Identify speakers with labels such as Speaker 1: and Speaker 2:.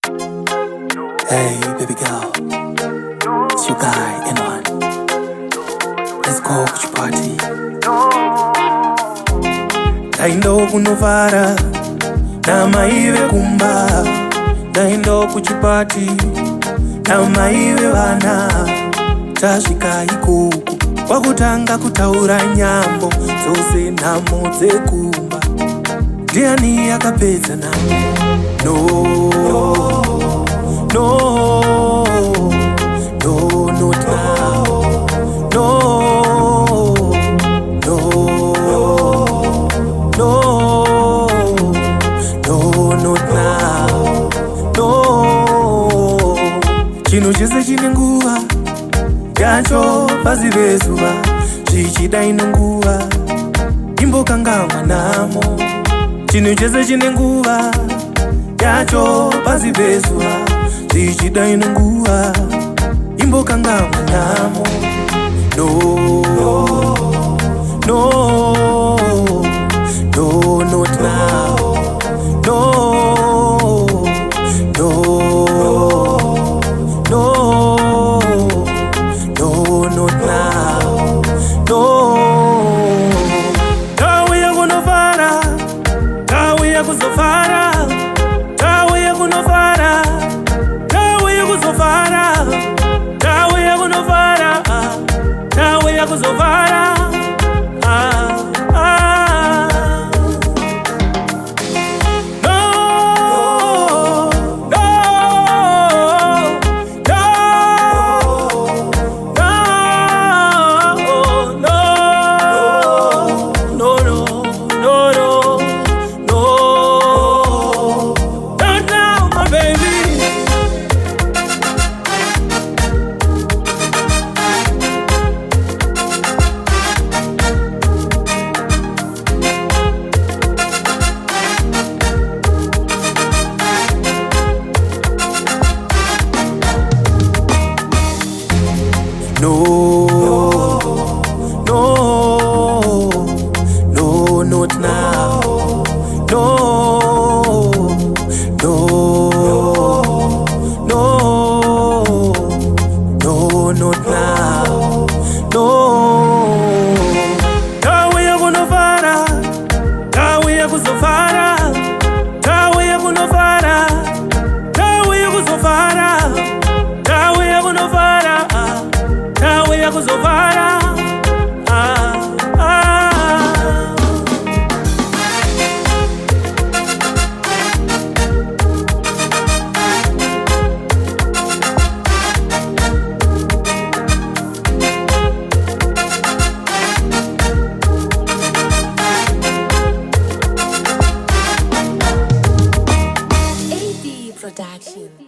Speaker 1: Hey, baby girl, it's your guy, N1. Let's go to your party. Naindo kunovara, na maive kumba. Naindo kuchipati, na maive vana. Tasvika ikoko, kwakutanga kutaura nyambo dzose nhamo dzekumba. Ndiani akapedza namo? No, not now. Not now. Chinhu chese chine nguva yacho pasi pezuva, zvichida ine nguva imbokanganwa namo. Chinhu chese chine nguva yacho pasi pezuva, zvichida ine nguva imbokanganwa namo. No, not now. Not now. Tauya kunovara, tauya kuzofara, tauya kunovara, tauya kuzofara, tauya kunovara, tauya kuzofara. No, not now. Not now. Tauya kunovara, tauya kuzofara, tauya kunovara, tauya kuzofara, tauya kunovara, tauya kuzofara.
Speaker 2: Production.